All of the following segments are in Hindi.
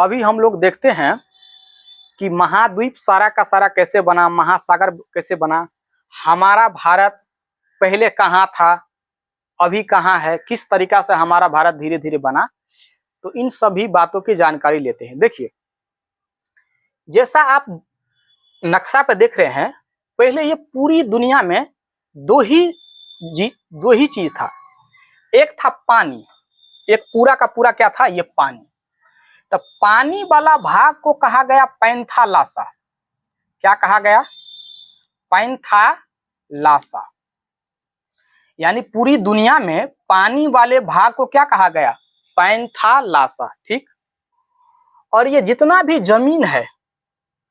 अभी हम लोग देखते हैं कि महाद्वीप सारा का सारा कैसे बना, महासागर कैसे बना, हमारा भारत पहले कहाँ था, अभी कहाँ है, किस तरीका से हमारा भारत धीरे धीरे बना। तो इन सभी बातों की जानकारी लेते हैं। देखिए, जैसा आप नक्शा पे देख रहे हैं, पहले ये पूरी दुनिया में दो ही चीज था। एक था पानी, एक पूरा का पूरा क्या था, ये पानी। तो पानी वाला भाग को कहा गया पैंथालासा। क्या कहा गया? पैंथालासा। यानी पूरी दुनिया में पानी वाले भाग को क्या कहा गया? पैंथालासा। ठीक। और ये जितना भी जमीन है,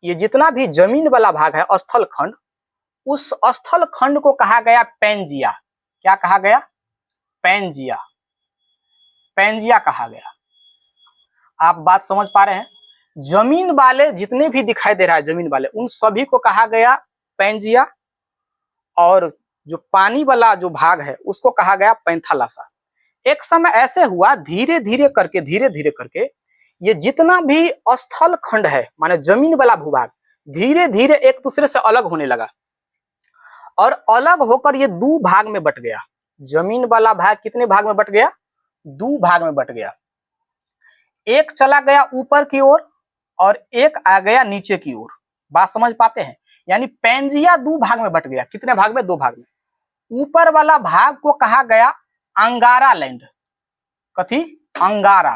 ये जितना भी जमीन वाला भाग है, स्थल खंड, उस स्थल खंड को कहा गया पैंजिया। क्या कहा गया? पैंजिया। पैंजिया कहा गया। आप बात समझ पा रहे हैं? जमीन वाले जितने भी दिखाई दे रहा है, जमीन वाले, उन सभी को कहा गया पैंजिया, और जो पानी वाला जो भाग है उसको कहा गया पैंथालासा। एक समय ऐसे हुआ, धीरे धीरे करके ये जितना भी स्थल खंड है, माने जमीन वाला भूभाग, धीरे धीरे एक दूसरे से अलग होने लगा, और अलग होकर ये दो भाग में बट गया। जमीन वाला भाग कितने भाग में बट गया? दो भाग में बट गया। एक चला गया ऊपर की ओर और एक आ गया नीचे की ओर। बात समझ पाते हैं? यानी पैंजिया दो भाग में बट गया। कितने भाग में? दो भाग में। ऊपर वाला भाग को कहा गया अंगारा लैंड। कथी? अंगारा।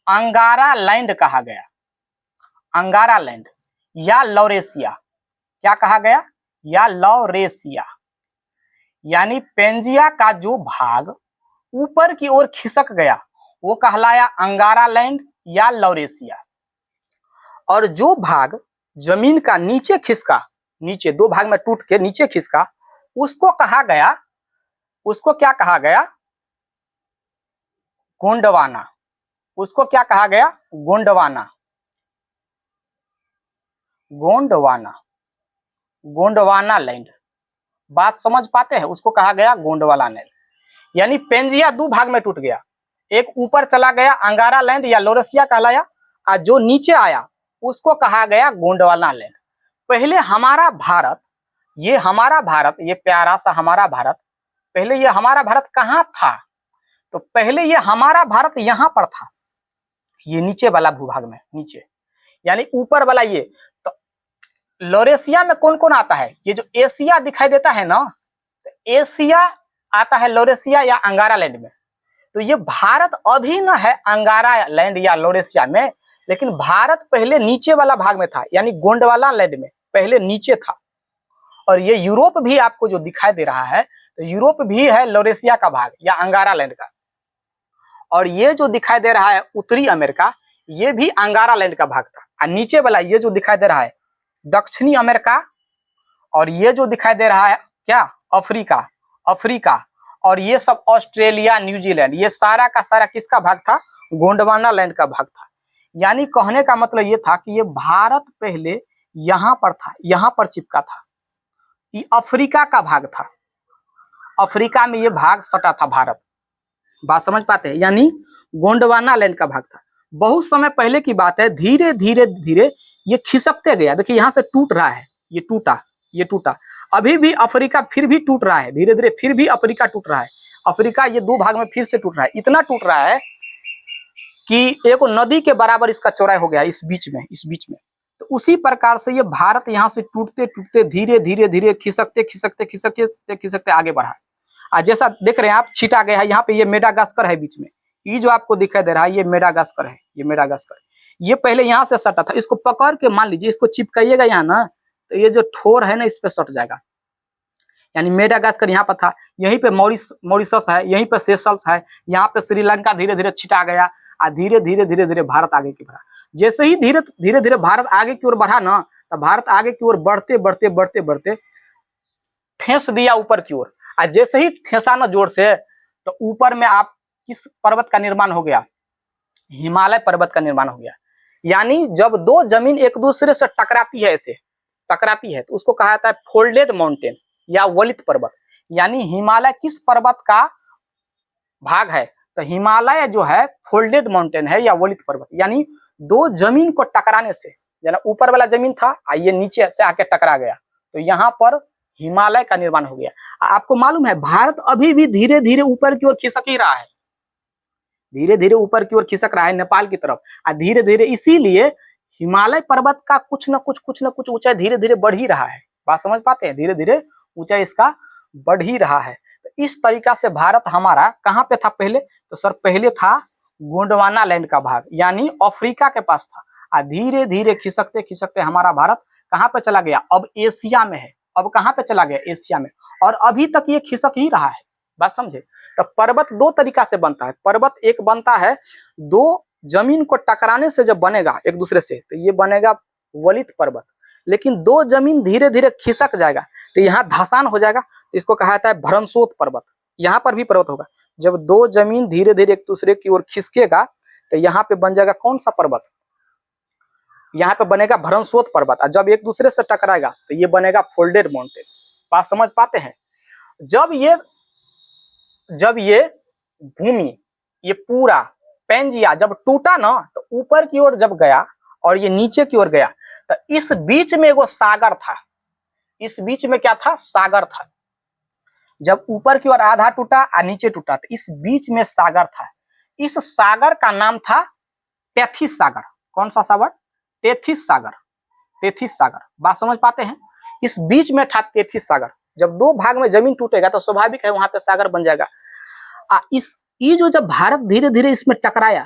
अंगारा लैंड कहा गया। अंगारा लैंड या लॉरेशिया। क्या कहा गया? या लॉरेशिया। यानी पैंजिया का जो भाग ऊपर की ओर खिसक गया वो कहलाया अंगारा लैंड या लॉरेशिया, और जो भाग जमीन का नीचे खिसका, नीचे दो भाग में टूट के नीचे खिसका, उसको कहा गया, उसको क्या कहा गया? गोंडवाना। उसको क्या कहा गया? गोंडवाना। गोंडवाना। गोंडवाना लैंड। बात समझ पाते हैं? उसको कहा गया गोंडवाना लैंड। यानी पैंजिया दो भाग में टूट गया, एक ऊपर चला गया अंगारा लैंड या लॉरेशिया कहलाया, और जो नीचे आया उसको कहा गया गोंडवाना लैंड। पहले हमारा भारत, ये हमारा भारत, ये प्यारा सा हमारा भारत, पहले ये हमारा भारत कहाँ था? तो पहले ये हमारा भारत यहाँ पर था, ये नीचे वाला भूभाग में, नीचे। यानी ऊपर वाला ये तो लॉरेशिया में कौन कौन आता है? ये जो एशिया दिखाई देता है ना, तो एशिया आता है लॉरेशिया या अंगारा लैंड में। तो ये भारत अभी न है अंगारा लैंड या लॉरेशिया में, लेकिन भारत पहले नीचे वाला भाग में था, यानी गोंडवाना लैंड में पहले नीचे था। और ये यूरोप भी आपको जो दिखाई दे रहा है, तो यूरोप भी है लॉरेशिया का भाग या अंगारा लैंड का। और ये जो दिखाई दे रहा है उत्तरी अमेरिका, ये भी अंगारा लैंड का भाग था। और नीचे वाला ये जो दिखाई दे रहा है दक्षिणी अमेरिका, और ये जो दिखाई दे रहा है क्या? अफ्रीका। अफ्रीका और ये सब ऑस्ट्रेलिया, न्यूजीलैंड, ये सारा का सारा किसका भाग था? गोंडवाना लैंड का भाग था। यानी कहने का मतलब ये था कि ये भारत पहले यहाँ पर था, यहाँ पर चिपका था। ये अफ्रीका का भाग था, अफ्रीका में ये भाग सटा था भारत। बात समझ पाते हैं? यानी गोंडवाना लैंड का भाग था। बहुत समय पहले की बात है, धीरे धीरे धीरे ये खिसकते गया। देखिए यहाँ से टूट रहा है, ये टूटा, ये टूटा, अभी भी अफ्रीका फिर भी टूट रहा है, धीरे धीरे फिर भी अफ्रीका टूट रहा है। अफ्रीका ये दो भाग में फिर से टूट रहा है, इतना टूट रहा है कि एक नदी के बराबर इसका चौड़ाई हो गया इस बीच में, इस बीच में। तो उसी प्रकार से ये भारत यहाँ से टूटते टूटते धीरे धीरे धीरे खिसकते खिसकते खिसकते खिसकते आगे बढ़ा। आज जैसा देख रहे हैं आप, छिटा गया है यहाँ पे, ये मेडागास्कर है बीच में, ये जो आपको दिखाई दे रहा है ये मेडागास्कर है, ये मेडागास्कर। ये पहले यहाँ से सटा था, इसको पकड़ के मान लीजिए, इसको चिपकाइएगा यहाँ ना, तो ये जो ठोर है ना इस पे सट जाएगा। यानी मेडागास्कर यहाँ पर था, यहीं पे मॉरिशस है, यहीं पे सेशल्स है, यहाँ पे श्रीलंका धीरे धीरे छिटा गया, और धीरे धीरे भारत आगे की बढ़ा। जैसे ही धीरे धीरे भारत आगे की ओर बढ़ा ना, तो भारत आगे की ओर बढ़ते बढ़ते बढ़ते बढ़ते ठेस दिया ऊपर की ओर। और जैसे ही ठेसा ना जोर से, तो ऊपर में आप किस पर्वत का निर्माण हो गया? हिमालय पर्वत का निर्माण हो गया। यानी जब दो जमीन एक दूसरे से टकराती है, ऐसे टकराती है, तो उसको कहा जाता है फोल्डेड माउंटेन या वलित पर्वत। यानी हिमालय किस पर्वत का भाग है? तो हिमालय जो है फोल्डेड माउंटेन है या वलित पर्वत, यानी दो जमीन को टकराने से, यानी ऊपर वाला जमीन था ये नीचे से आके टकरा गया, तो यहाँ पर हिमालय का निर्माण हो गया। आपको मालूम है भारत अभी भी धीरे धीरे ऊपर की ओर खिसक ही रहा है, धीरे धीरे ऊपर की ओर खिसक रहा है नेपाल की तरफ, धीरे धीरे, इसीलिए हिमालय पर्वत का कुछ न कुछ ऊंचाई धीरे धीरे बढ़ ही रहा है। बात समझ पाते हैं, धीरे धीरे ऊंचाई इसका बढ़ ही रहा है। तो इस तरीका से भारत हमारा कहाँ पे था पहले, तो सर पहले था गोंडवाना लैंड का भाग, यानी अफ्रीका के पास था, धीरे धीरे खिसकते खिसकते हमारा भारत कहाँ पे चला गया, अब एशिया में है। अब कहाँ पे चला गया, एशिया में, और अभी तक ये खिसक ही रहा है। बात समझे। तो पर्वत दो तरीका से बनता है। पर्वत एक बनता है दो जमीन को टकराने से जब बनेगा एक दूसरे से, तो ये बनेगा वलित पर्वत। लेकिन दो जमीन धीरे धीरे खिसक जाएगा तो यहाँ धसान हो जाएगा, तो इसको कहा जाता है भ्रंशोत पर्वत। यहाँ पर भी पर्वत होगा, जब दो जमीन धीरे धीरे एक दूसरे की ओर खिसकेगा तो यहाँ पे बन जाएगा कौन सा पर्वत, यहाँ पे बनेगा भ्रंशोत पर्वत। और जब एक दूसरे से टकराएगा तो ये बनेगा फोल्डेड माउंटेन। बात समझ पाते हैं। जब ये भूमि, ये पूरा पेंजिया जब टूटा ना, तो ऊपर की ओर जब गया और ये नीचे की ओर गया, तो इस बीच में वो सागर था। इस बीच में क्या था, सागर था। जब ऊपर की ओर आधा टूटा और नीचे टूटा, तो इस बीच में सागर था। इस सागर का नाम था टेथिस सागर। कौन सा सागर, टेथिस सागर। टेथिस सागर। बात समझ पाते हैं। इस बीच में था टेथिस सागर। जब दो भाग में जमीन टूटेगा तो स्वाभाविक है वहां पे सागर बन जाएगा। ये जो जब भारत धीरे धीरे इसमें टकराया,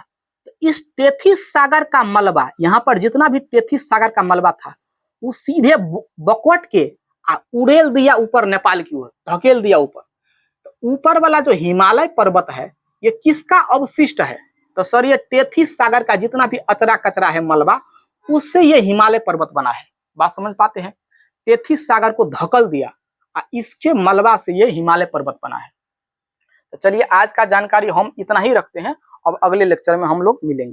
तो इस टेथिस सागर का मलबा, यहाँ पर जितना भी टेथिस सागर का मलबा था, वो सीधे बकवट के उड़ेल दिया ऊपर नेपाल की ओर, धकेल दिया ऊपर। तो ऊपर वाला जो हिमालय पर्वत है ये किसका अवशिष्ट है, तो सर ये टेथिस सागर का जितना भी अचरा कचरा है मलबा, उससे ये हिमालय पर्वत बना है। बात समझ पाते हैं। टेथिस सागर को धकल दिया, इसके मलबा से ये हिमालय पर्वत बना है। तो चलिए आज का जानकारी हम इतना ही रखते हैं। अब अगले लेक्चर में हम लोग मिलेंगे।